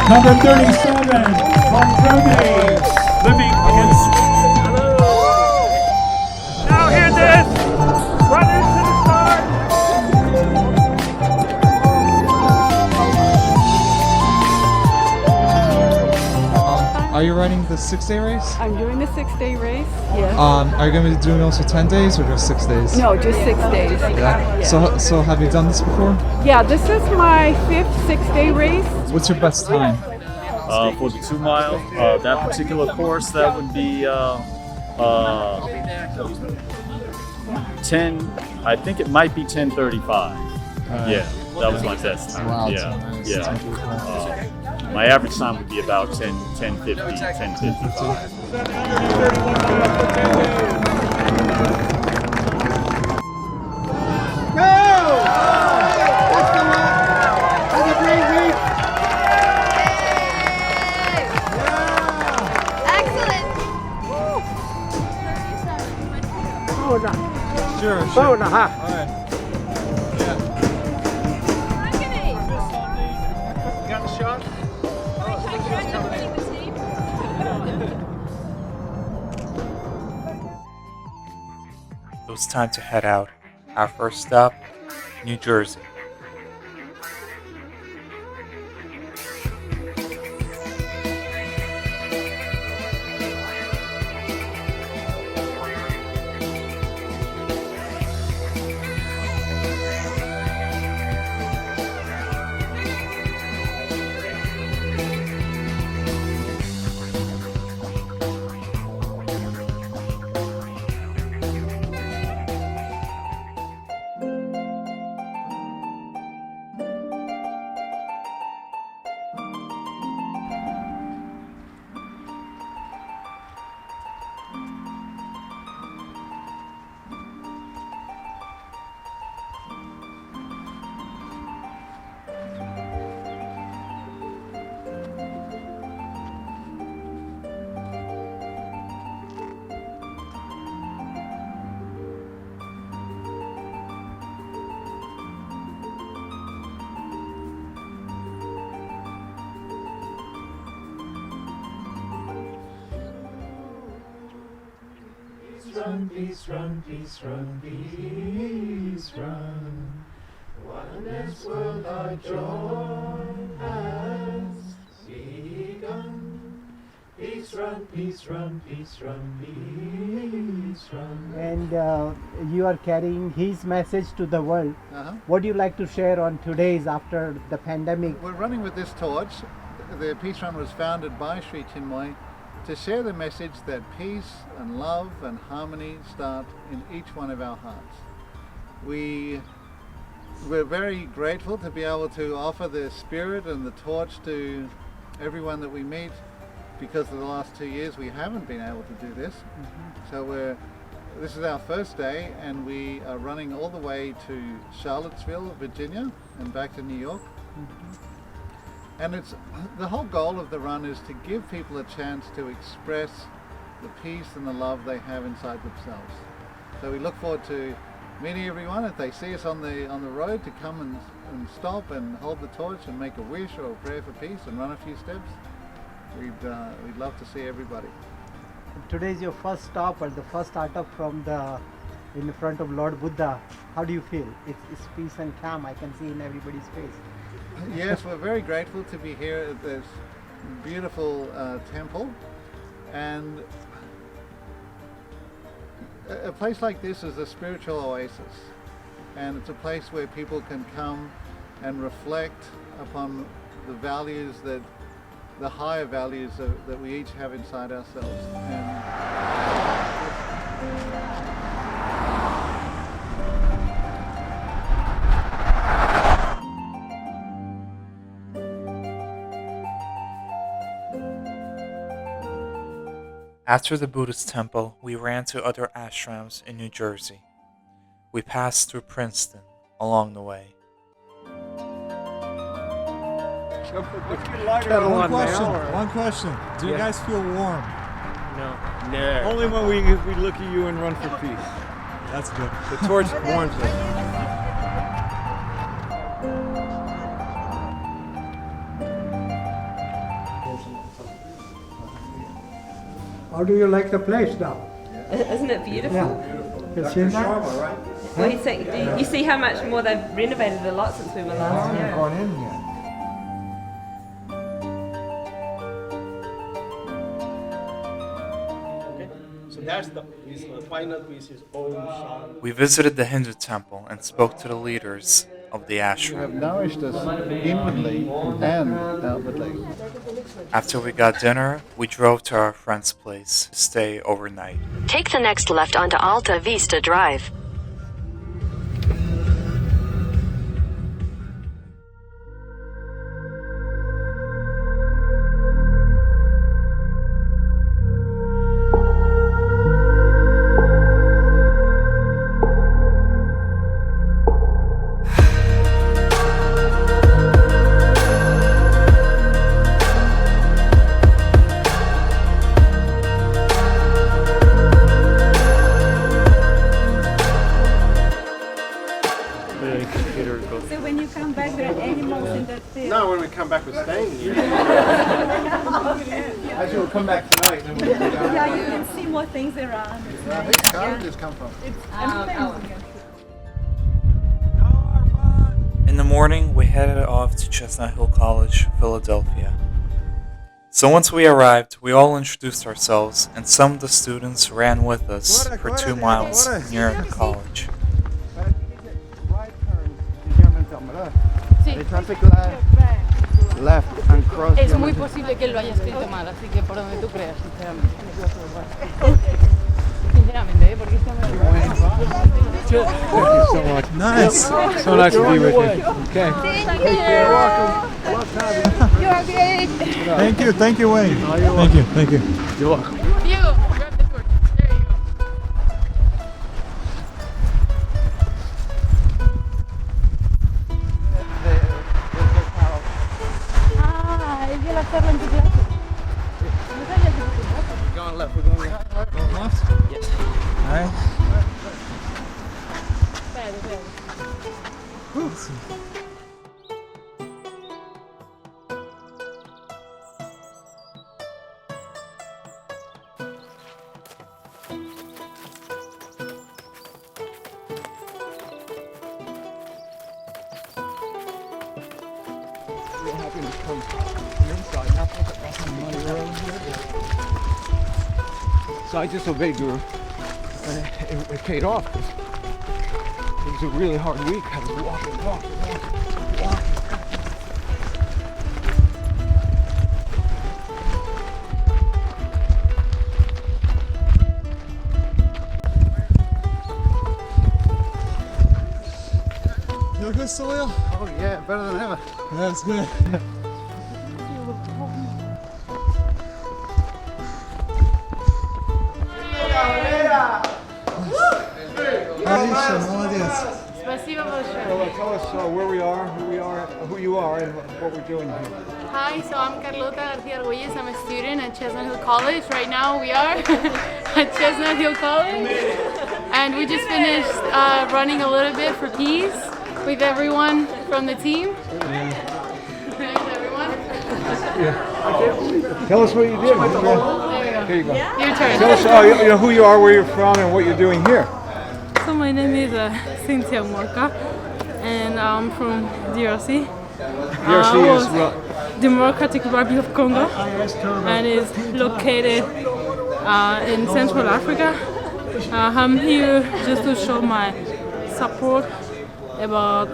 Number 37, Kodanda, living in. Now hear this! Run into the start! Are you running the 6-day race? I'm doing the 6-day race, yes. Are you going to be doing also 10 days or just 6 days? No, just 6 days. Yeah. So have you done this before? Yeah, this is my 5th 6-day race. What's your best time? For the 2 mile, that particular course, that would be 10, I think it might be 10:35. Yeah, that was my best time. Wow, Yeah, nice. yeah. My average time would be about 10:50, 10:55. Sure. Oh, no, huh? All right. Got the shot? It was time to head out. Our first stop, New Jersey. Run, please run, please run, please run. While this world our joy has begun. Please run, please run, please run, please run. And you are carrying his message to the world. What do you like to share on today's after the pandemic? We're running with this torch. The Peace Run was founded by Sri Chinmoy to share the message that peace and love and harmony start in each one of our hearts. We're very grateful to be able to offer the spirit and the torch to everyone that we meet, because of the last 2 years we haven't been able to do this. So this is our first day, and we are running all the way to Charlottesville, Virginia, and back to New York. And it's the whole goal of the run is to give people a chance to express the peace and the love they have inside themselves. So we look forward to meeting everyone. If they see us on the road, to come and stop and hold the torch and make a wish or a prayer for peace and run a few steps. We'd love to see everybody. Today is your first stop or the first startup in the front of Lord Buddha. How do you feel? It's peace and calm. I can see in everybody's face. Yes, we're very grateful to be here at this beautiful temple, and a place like this is a spiritual oasis, and it's a place where people can come and reflect upon the values the higher values that we each have inside ourselves. After the Buddhist temple, we ran to other ashrams in New Jersey. We passed through Princeton along the way. One question. Do you guys feel warm? No. Only when we look at you and run for peace. That's good. The torch warms us. How do you like the place now? Isn't it beautiful? Yeah. You seen that? Well, you see how much more they've renovated a lot since we were last here. Gone in here. So that's the piece. The final piece is Om Shanti. We visited the Hindu temple and spoke to the leaders of the You have ashram. nourished us inwardly and outwardly. After we got dinner, we drove to our friend's place to stay overnight. Take the next left onto Alta Vista Drive. So when you come back, there are animals in that field. No, when we come back, we're staying here. Actually, we'll come back tonight. And we'll Yeah, you can see more things around. It's Where nice. did carriages come from? It's amazing. In the morning, we headed off to Chestnut Hill College, Philadelphia. So once we arrived, we all introduced ourselves, and some of the students ran with us for 2 miles near the college. The traffic light, left and cross. Es muy posible que él lo haya escrito mal, así que por donde tú creas, sinceramente. Sinceramente, porque esto me Thank you so much. Nice. So nice to be with you. Okay. Thank you. You're welcome. You're great. Thank you, Wayne. Thank you. You're welcome. Diego, grab the torch. There you go. Ah, es de la charla en tu clase. No sabía que en tu clase. We're going left. We're going left. Going left? Yes. All right. Espérate. Let's see. Real happiness comes from inside, not from the money around here. So I just obeyed Guru. It paid off. It was a really hard week. I was walking. You look good, Salil? Oh yeah, better than ever. That's good. Спасибо большое. Tell us where we are, who you are, and what we're doing here. Hi, so I'm Carlota Garcia Arguelles. I'm a student at Chestnut Hill College. Right now we are at Chestnut Hill College. And we just finished running a little bit for peace with everyone from the team. Thanks, everyone. Tell us what you did. Here you go. Your turn. Tell us who you are, where you're from, and what you're doing here. So my name is Cynthia Morca, and I'm from DRC. DRC is what? Democratic Republic of Congo, and is located in Central Africa. I'm here just to show my support about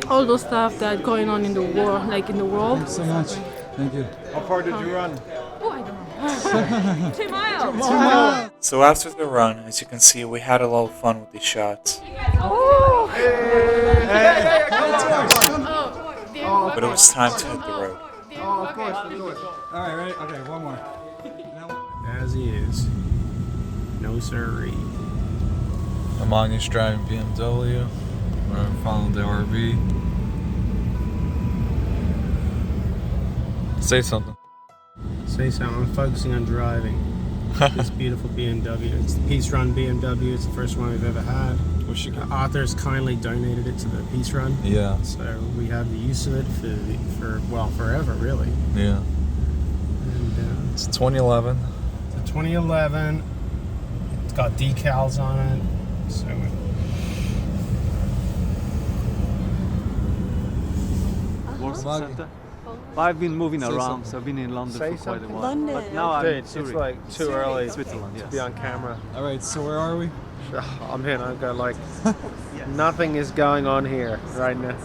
all those stuff that's going on in the world, like in the world. Thanks so much. Thank you. How far did you run? Oh, I don't know. 2 miles. 2 miles. So after the run, as you can see, we had a lot of fun with these shots. Oh. But it was time to hit the road. Oh, of course. All right, ready? Okay, one more. As he is. No sirree. Amani's driving BMW. We're following the RV. Say something. Say something. I'm focusing on driving this beautiful BMW. It's the Peace Run BMW. It's the first one we've ever had. The authors kindly donated it to the Peace Run. Yeah. So we have the use of it for forever, really. Yeah. And it's 2011. It's a 2011. It's got decals on it. So. Warsaw Center. I've been moving around, so I've been in London for quite a while. But now I'm in It's Zurich. like too early Switzerland, to yes. be on camera. All right, so where are we? I'm here and I go like, nothing is going on here right now.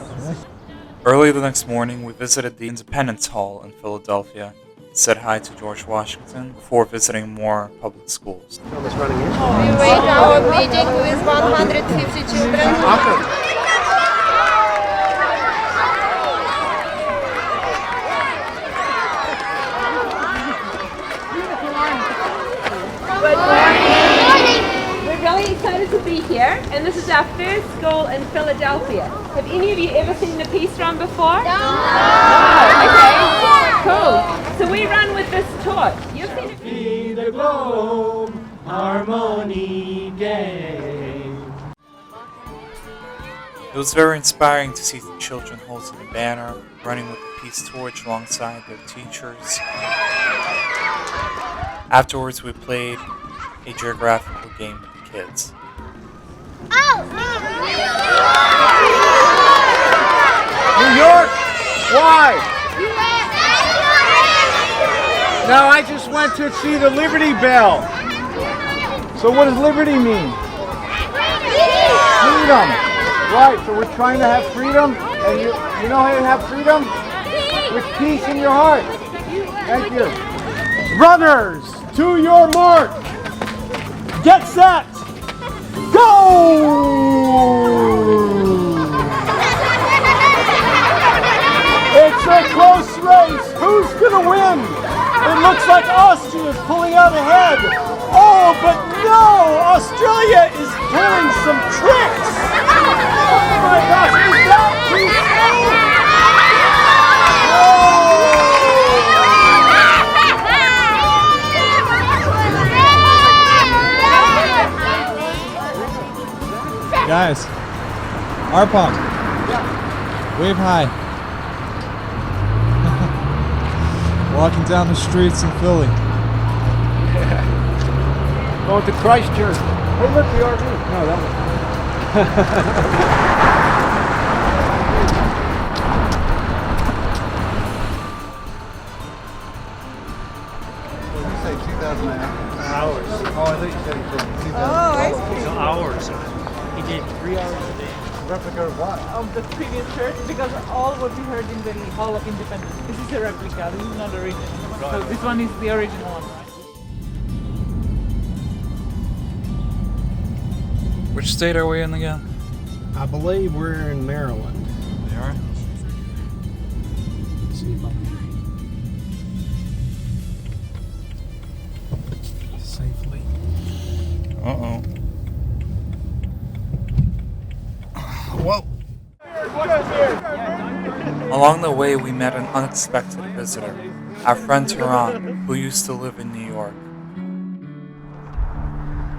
Early the next morning, we visited the Independence Hall in Philadelphia, said hi to George Washington before visiting more public schools. I was running in. We wait our meeting with 150 children. Good morning. We're really excited to be here, and this is our first school in Philadelphia. Have any of you ever seen the peace run before? No. Okay. Cool. So we run with this torch. You've seen it. Be the globe, harmony day. It was very inspiring to see the children holding the banner, running with the peace torch alongside their teachers. Afterwards, we played a geographical game with the kids. New York? Why? No, I just went to see the Liberty Bell. So what does liberty mean? Freedom. Right, so we're trying to have freedom, and you know how you have freedom? With peace in your heart. Thank you. Brothers, to your mark. Get set. Go! It's a close race. Who's gonna win? It looks like Austria is pulling out ahead. Oh, but no! Australia is pulling some tricks. Oh my gosh, is that too Guys, Arpon, wave hi. Walking down the streets in Philly. Going to Christchurch. Hey, look, the RV. No, that one. What did you say, 2,000 Hours. Oh, I thought you said he said 2,000. Oh, I see. No, hours. He did 3 hours a day. Replica of what? The previous church, because all what we heard in the Hall of Independence. This is a replica, this is not the original. So this one is the original one, right? Which state are we in again? I believe we're in Maryland. We are. Let's see if I can safely. Uh-oh. Whoa. Along the way, we met an unexpected visitor, our friend Tehran, who used to live in New York.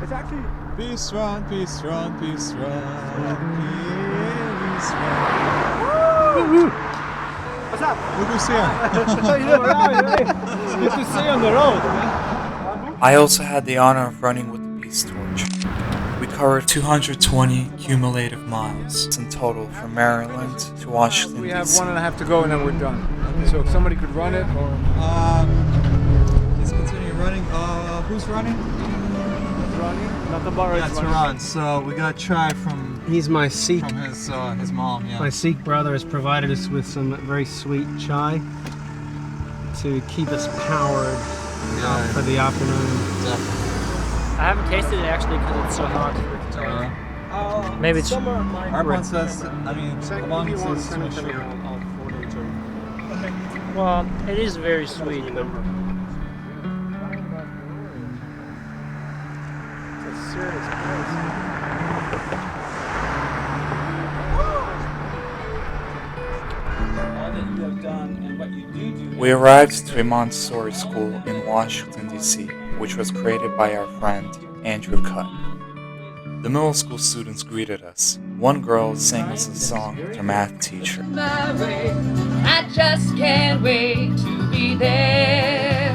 It's actually peace run, peace run, peace run, peace run. What's up? Look who's here. Good to see you on the road. I also had the honor of running with the peace torch. We covered 220 cumulative miles in total from Maryland to Washington, We have D.C. 1.5 to go and then we're done. So if somebody could run it or... Let's continue running. Who's running? Not the bar. Yeah, Tehran. So we got chai from He's my Sikh. from his mom. Yeah. My Sikh brother has provided us with some very sweet chai to keep us powered for the afternoon. Definitely. I haven't tasted it actually because it's so hot. Maybe it's... Arpon says, I mean, Alon says too much sugar. Well, it is very sweet. We arrived to a Montessori school in Washington, D.C., which was created by our friend, Andrew Cutt. The middle school students greeted us. One girl sang us a song with her math teacher. I just can't wait to be there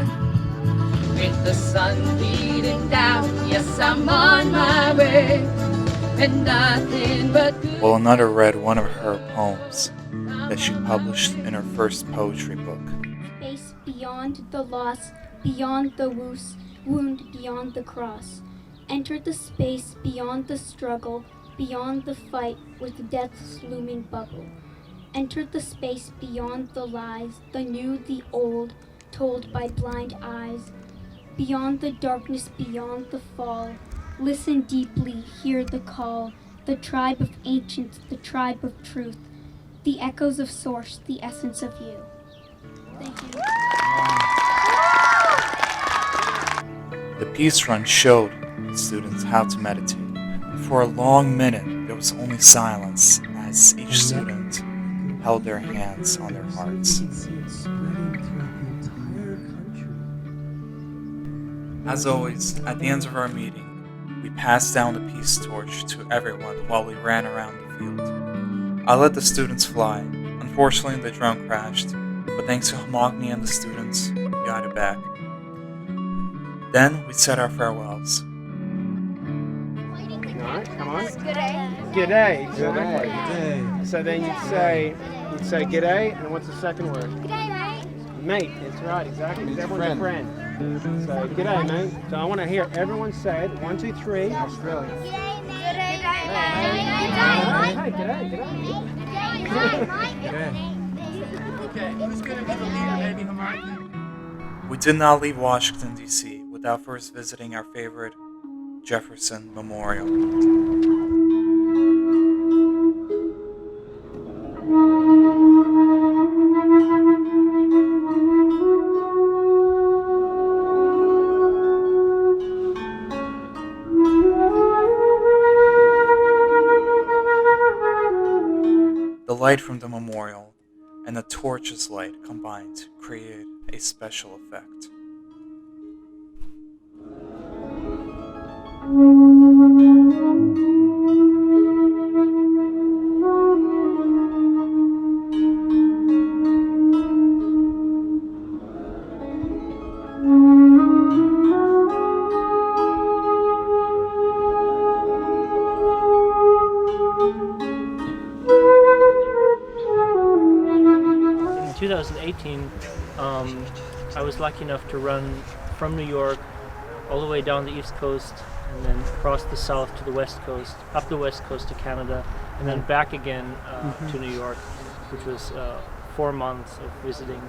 with the sun. sun beating down. Yes, I'm on my way, and nothing but good. While another read one of her poems that she published in her first poetry book. Space beyond the loss, beyond the wound beyond the cross. Entered the space beyond the struggle, beyond the fight with death's looming bubble. Entered the space beyond the lies, the new, the old, told by blind eyes. Beyond the darkness, beyond the fall. Listen deeply, hear the call. The tribe of ancients, the tribe of truth. The echoes of source, the essence of you. Thank you. The peace run showed the students how to meditate. And for a long minute, there was only silence as each student held their hands on their hearts. As always, at the end of our meeting, we passed down the peace torch to everyone while we ran around the field. I let the students fly. Unfortunately, the drone crashed, but thanks to Homogny and the students, we got it back. Then we said our farewells. Alright, come on. G'day, exactly. G'day. So then you'd say g'day, and what's the second word? G'day, Mate, that's right, exactly. Because everyone's a friend. So, g'day, mate. So I want to hear everyone say it. 1, 2, 3. Australia. G'day, Hey, g'day. Okay, who's going to be the leader, maybe Hamad? We did not leave Washington, D.C. without first visiting our favorite Jefferson Memorial. The light from the memorial and the torch's light combined created a special effect. In 2018, I was lucky enough to run from New York all the way down the East Coast and then across the South to the West Coast, up the West Coast to Canada, and then back again to New York, which was 4 months of visiting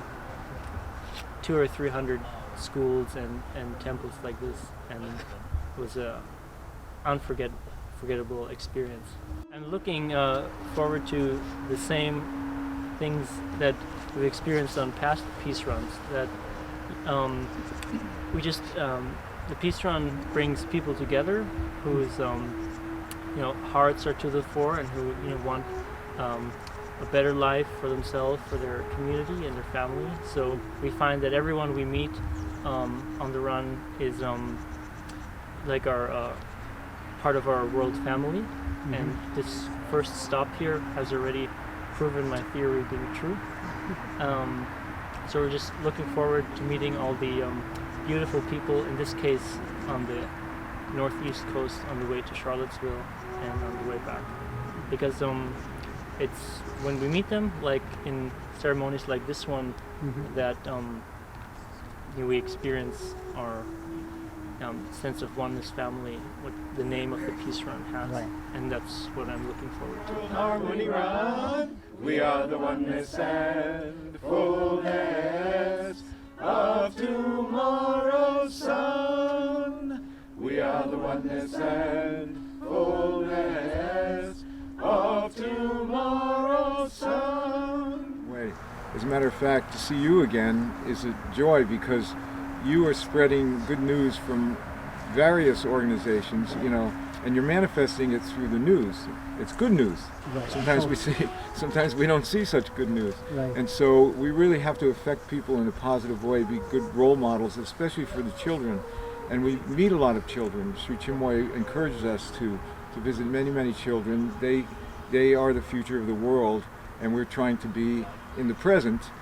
200 or 300 schools and temples like this, and it was an unforgettable experience. I'm looking forward to the same things that we've experienced on past peace runs, that the peace run brings people together whose hearts are to the fore and who want a better life for themselves, for their community and their family. So we find that everyone we meet on the run is like our part of our world family, and this first stop here has already proven my theory being true. So we're just looking forward to meeting all the beautiful people, in this case on the northeast coast on the way to Charlottesville and on the way back. Because it's when we meet them, like in ceremonies like this one, that we experience our sense of oneness family, what the name of the peace run has, and that's what I'm looking forward to. Harmony run, we are the oneness and fullness of tomorrow's sun. We are the oneness and fullness of tomorrow's sun. Wait, as a matter of fact, to see you again is a joy because you are spreading good news from various organizations, and you're manifesting it through the news. It's good news. Right. Sometimes we don't see such good news. Right. And so we really have to affect people in a positive way, be good role models, especially for the children. And we meet a lot of children. Sri Chinmoy encourages us to visit many, many children. They are the future of the world, and we're trying to be in the present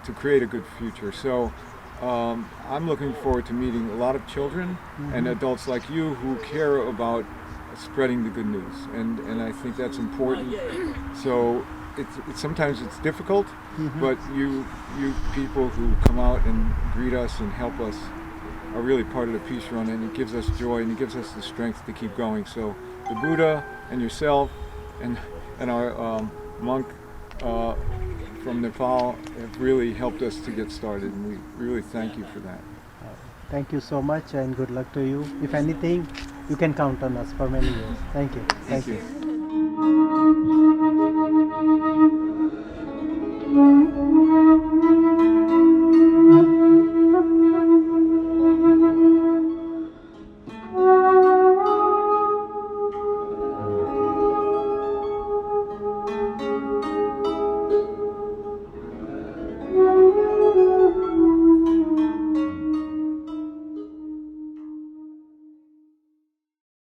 to create a good future. So I'm looking forward to meeting a lot of children and adults like you who care about spreading the good news, and I think that's important. So sometimes it's difficult, but you people who come out and greet us and help us are really part of the Peace Run, and it gives us joy and it gives us the strength to keep going. So the Buddha and yourself and our monk from Nepal have really helped us to get started, and we really thank you for that. Thank you so much, and good luck to you. If anything, you can count on us for many years. Thank you. Thank you.